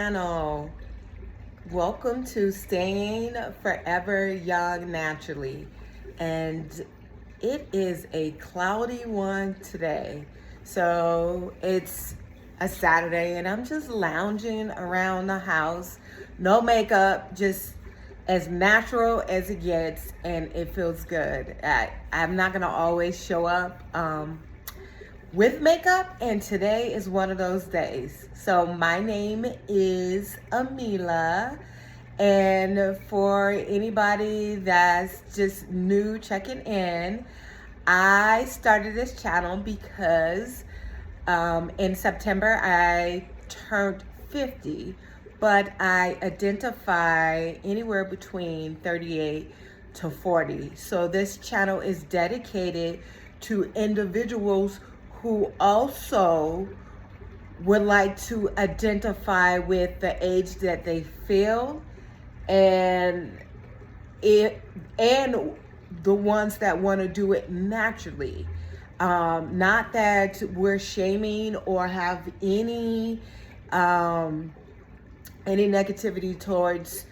Channel. Welcome to Staying Forever Young Naturally. And it is a cloudy one today. So it's a Saturday and I'm just lounging around the house. No makeup, just as natural as it gets, and it feels good. I'm not going to always show up with makeup, and today is one of those days. So my name is Amila, and for anybody that's just new checking in, I started this channel because in September I turned 50, but I identify anywhere between 38 to 40. So this channel is dedicated to individuals who also would like to identify with the age that they feel, and the ones that want to do it naturally. Not that we're shaming or have any negativity towards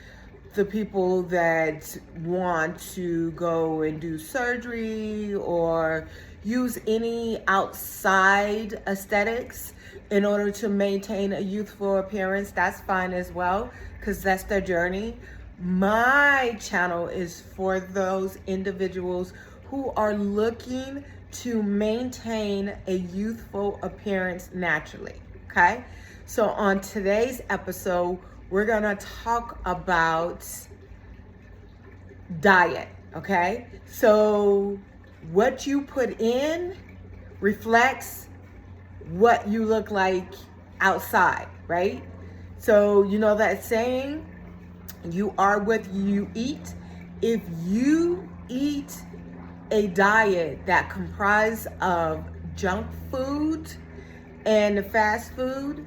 the people that want to go and do surgery or use any outside aesthetics in order to maintain a youthful appearance. That's fine as well, because that's their journey. My channel is for those individuals who are looking to maintain a youthful appearance naturally. Okay, so on today's episode, we're gonna talk about diet. Okay, so what you put in reflects what you look like outside, right? So you know that saying, you are what you eat. If you eat a diet that comprises of junk food and fast food,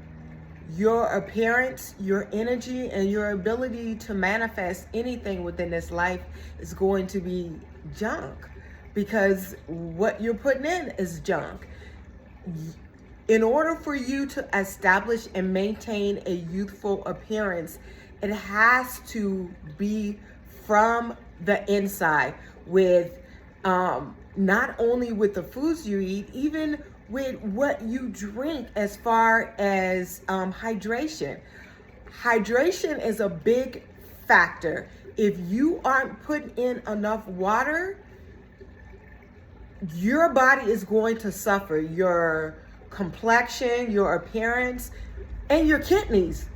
your appearance, your energy, and your ability to manifest anything within this life is going to be junk, because what you're putting in is junk. In order for you to establish and maintain a youthful appearance, it has to be from the inside, with not only with the foods you eat, even with what you drink as far as hydration. Hydration is a big factor. If you aren't putting in enough water, your body is going to suffer. Your complexion, your appearance, and your kidneys.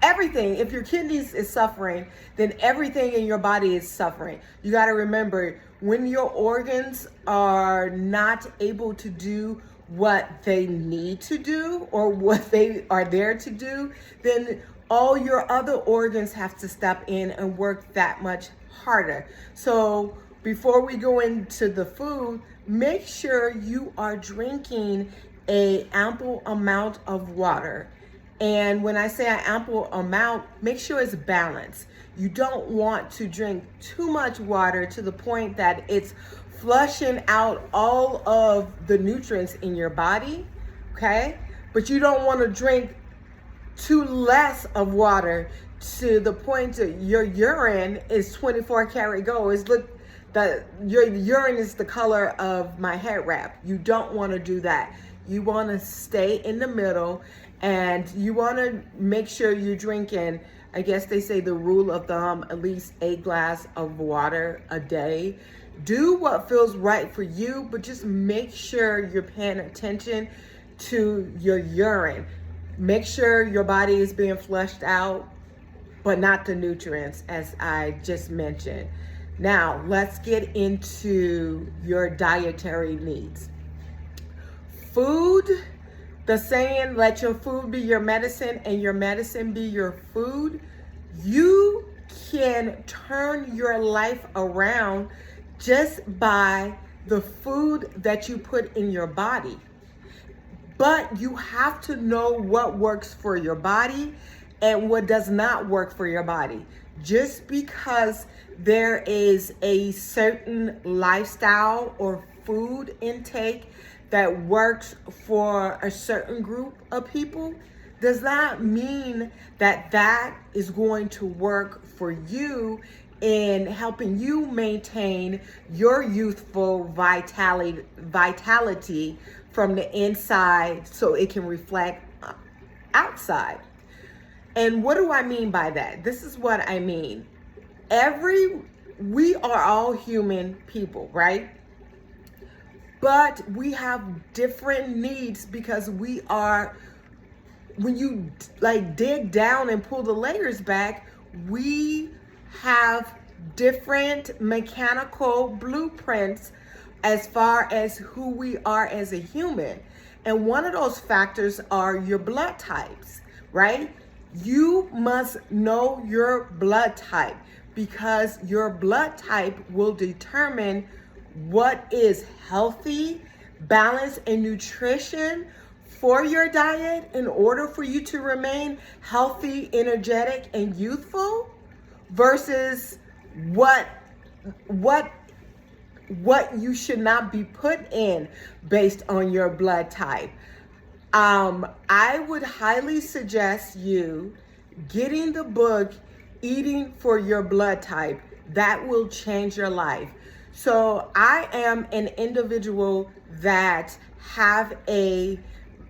Everything. If your kidneys is suffering, then everything in your body is suffering. You got to remember, when your organs are not able to do what they need to do or what they are there to do, then all your other organs have to step in and work that much harder. So before we go into the food, make sure you are drinking an ample amount of water. And when I say an ample amount, make sure it's balanced. You don't want to drink too much water to the point that it's flushing out all of the nutrients in your body, okay? But you don't want to drink too less of water to the point that your urine is 24 karat gold. Your urine is the color of my head wrap. You don't want to do that. You want to stay in the middle, and you want to make sure you're drinking, I guess they say the rule of thumb, at least 8 glasses of water a day. Do what feels right for you, but just make sure you're paying attention to your urine. Make sure your body is being flushed out, but not the nutrients, as I just mentioned. Now, let's get into your dietary needs. Food, the saying, let your food be your medicine and your medicine be your food. You can turn your life around just by the food that you put in your body. But you have to know what works for your body and what does not work for your body. Just because there is a certain lifestyle or food intake that works for a certain group of people does not mean that that is going to work for you in helping you maintain your youthful vitality from the inside so it can reflect outside. And what do I mean by that? This is what I mean. We are all human people, right? But we have different needs because we are, when you like dig down and pull the layers back, we have different mechanical blueprints as far as who we are as a human. And one of those factors are your blood types, right? You must know your blood type because your blood type will determine what is healthy, balance, and nutrition for your diet in order for you to remain healthy, energetic, and youthful versus what you should not be put in based on your blood type. I would highly suggest you getting the book, Eating for Your Blood Type. That will change your life. So I am an individual that have a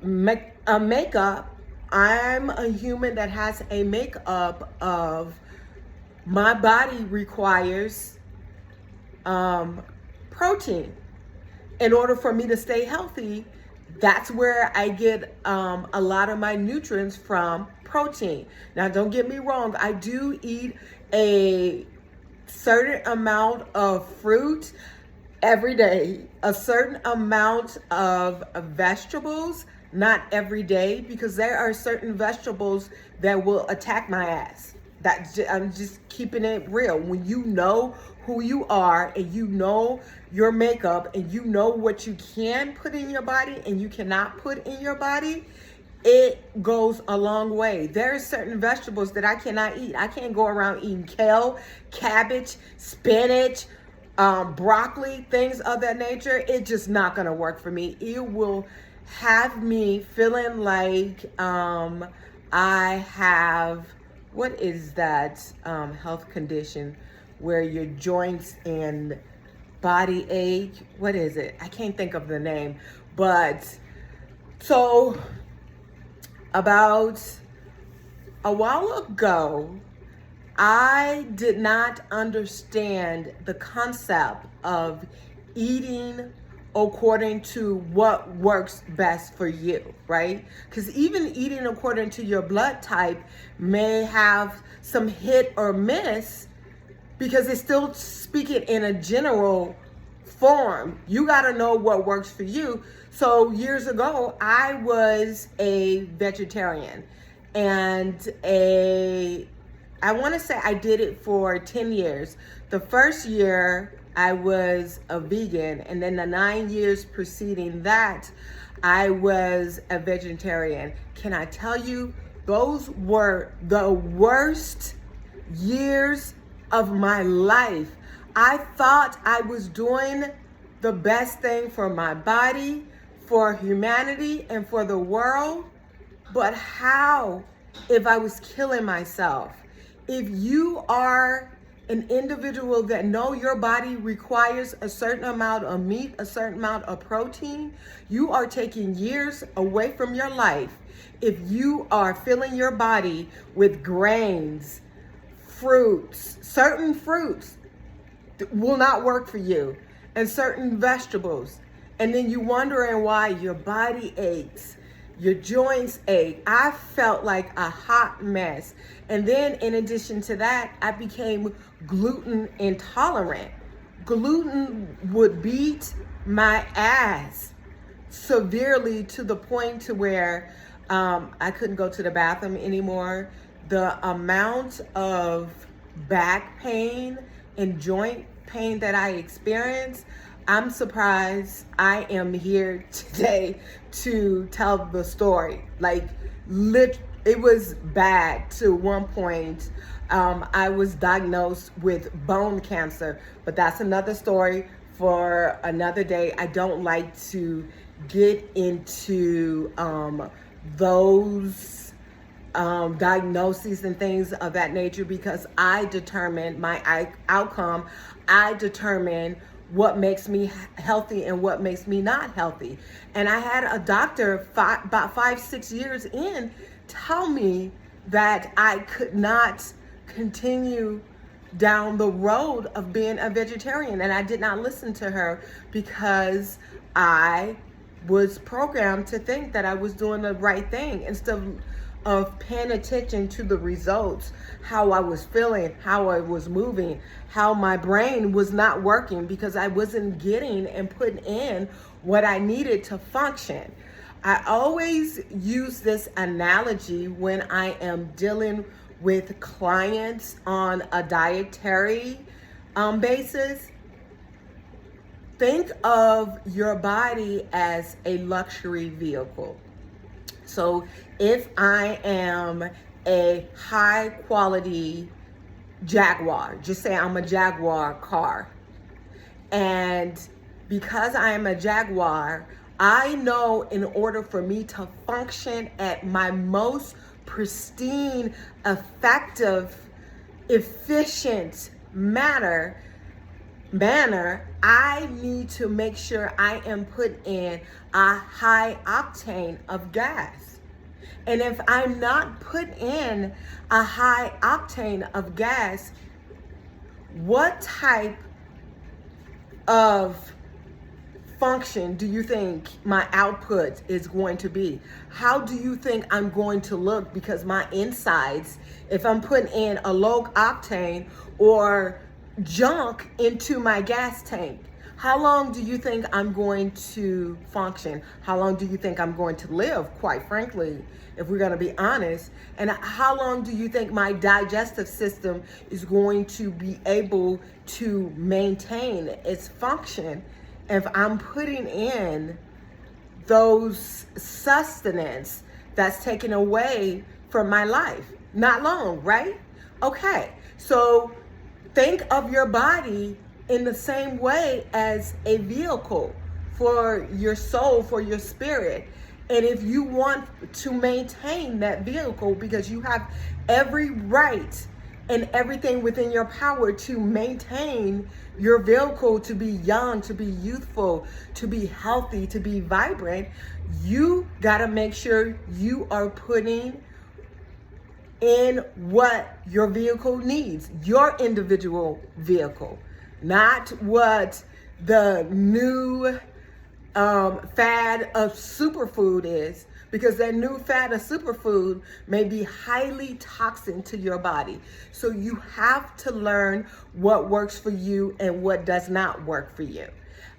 makeup. I'm a human that has a makeup of my body requires protein in order for me to stay healthy. That's where I get a lot of my nutrients from, protein. Now, don't get me wrong. I do eat a certain amount of fruit every day, a certain amount of vegetables, not every day, because there are certain vegetables that will attack my ass. I'm just keeping it real. When you know who you are and you know your makeup and you know what you can put in your body and you cannot put in your body, it goes a long way. There are certain vegetables that I cannot eat. I can't go around eating kale, cabbage, spinach, broccoli, things of that nature. It's just not going to work for me. It will have me feeling like I have, what is that health condition where your joints and body ache? What is it? I can't think of the name. But so about a while ago, I did not understand the concept of eating according to what works best for you, right? Because even eating according to your blood type may have some hit or miss because it's still speaking in a general form. You got to know what works for you. So years ago, I was a vegetarian and I want to say I did it for 10 years. The first year I was a vegan, and then the 9 years preceding that, I was a vegetarian. Can I tell you, those were the worst years of my life. I thought I was doing the best thing for my body, for humanity, and for the world. But how if I was killing myself? If you are an individual that know your body requires a certain amount of meat, a certain amount of protein, you are taking years away from your life if you are filling your body with grains, fruits. Certain fruits will not work for you, and certain vegetables. And then you wondering why your body aches, your joints ache. I felt like a hot mess. And then in addition to that, I became gluten intolerant. Gluten would beat my ass severely to the point to where I couldn't go to the bathroom anymore. The amount of back pain and joint pain that I experienced, I'm surprised I am here today to tell the story. Like, it was bad to one point. I was diagnosed with bone cancer, but that's another story for another day. I don't like to get into those diagnoses and things of that nature, because I determine my outcome. I determine what makes me healthy and what makes me not healthy. And I had a doctor about 5-6 years in tell me that I could not continue down the road of being a vegetarian. And I did not listen to her because I was programmed to think that I was doing the right thing instead of paying attention to the results, how I was feeling, how I was moving, how my brain was not working because I wasn't getting and putting in what I needed to function. I always use this analogy when I am dealing with clients on a dietary basis. Think of your body as a luxury vehicle. So if I am a high quality Jaguar, just say I'm a Jaguar car, and because I am a Jaguar, I know in order for me to function at my most pristine, effective, efficient manner, I need to make sure I am put in a high octane of gas. And if I'm not put in a high octane of gas, what type of function do you think my output is going to be? How do you think I'm going to look? Because my insides, if I'm putting in a low octane or junk into my gas tank, how long do you think I'm going to function? How long do you think I'm going to live, quite frankly, if we're going to be honest? And how long do you think my digestive system is going to be able to maintain its function if I'm putting in those sustenance that's taken away from my life? Not long, right? Okay, so think of your body in the same way as a vehicle for your soul, for your spirit. And if you want to maintain that vehicle, because you have every right and everything within your power to maintain your vehicle, to be young, to be youthful, to be healthy, to be vibrant, you got to make sure you are putting in what your vehicle needs, your individual vehicle, not what the new fad of superfood is, because that new fad of superfood may be highly toxic to your body. So you have to learn what works for you and what does not work for you.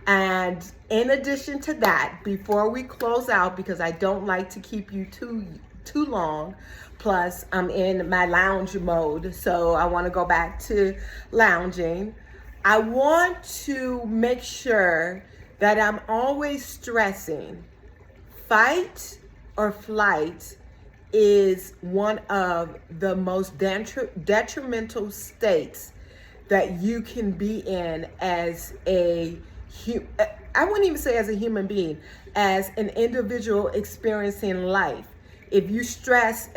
And in addition to that, before we close out, because I don't like to keep you too long, plus I'm in my lounge mode, so I want to go back to lounging. I want to make sure that I'm always stressing fight or flight is one of the most detrimental states that you can be in as I wouldn't even say as a human being, as an individual experiencing life. If you stress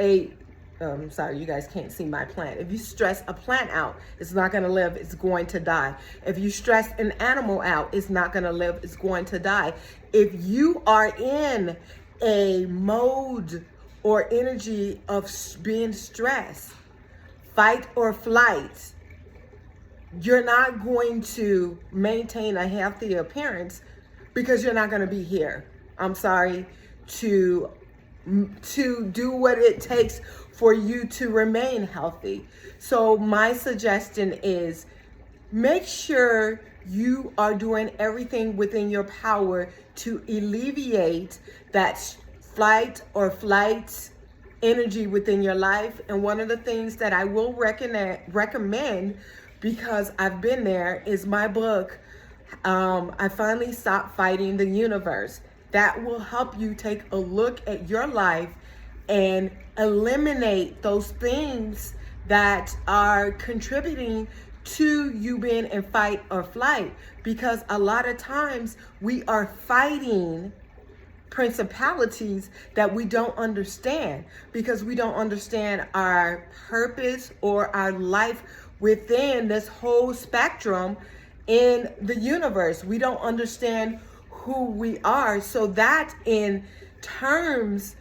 sorry, you guys can't see my plant. If you stress a plant out, it's not going to live, it's going to die. If you stress an animal out, it's not going to live, it's going to die. If you are in a mode or energy of being stressed, fight or flight, you're not going to maintain a healthy appearance because you're not going to be here. I'm sorry, to do what it takes for you to remain healthy. So my suggestion is make sure you are doing everything within your power to alleviate that flight or flight energy within your life. And one of the things that I will recommend, because I've been there, is my book, I Finally Stopped Fighting the Universe. That will help you take a look at your life and eliminate those things that are contributing to you being in fight or flight. Because a lot of times we are fighting principalities that we don't understand, because we don't understand our purpose or our life within this whole spectrum in the universe. We don't understand who we are. So that in terms,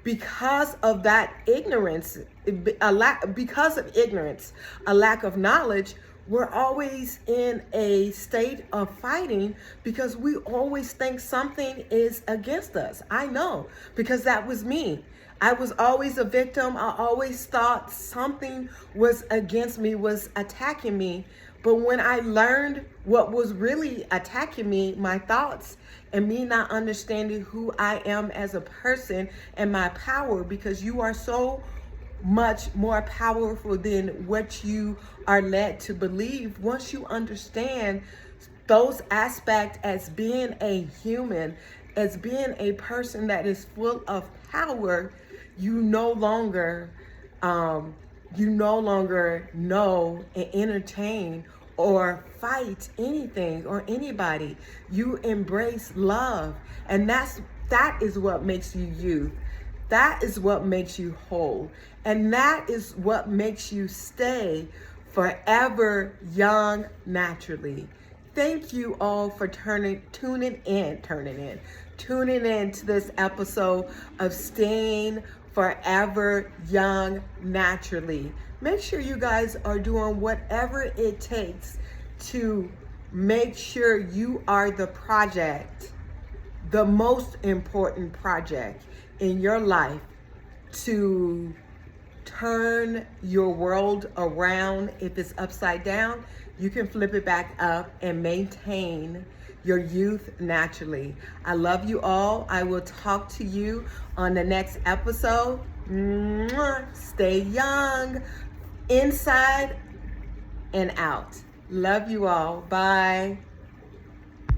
because of that ignorance, because of ignorance, a lack of knowledge, we're always in a state of fighting because we always think something is against us. I know, because that was me. I was always a victim. I always thought something was against me, was attacking me. But when I learned what was really attacking me, my thoughts, and me not understanding who I am as a person and my power, because you are so much more powerful than what you are led to believe. Once you understand those aspects as being a human, as being a person that is full of power, you no longer know and entertain or fight anything or anybody. You embrace love, and that is what makes you youth. That is what makes you whole, and that is what makes you stay forever young naturally. Thank you all for tuning in to this episode of Staying Forever Young Naturally. Make sure you guys are doing whatever it takes to make sure you are the project, the most important project in your life, to turn your world around. If it's upside down, you can flip it back up and maintain your youth naturally. I love you all. I will talk to you on the next episode. Stay young, inside and out. Love you all. Bye.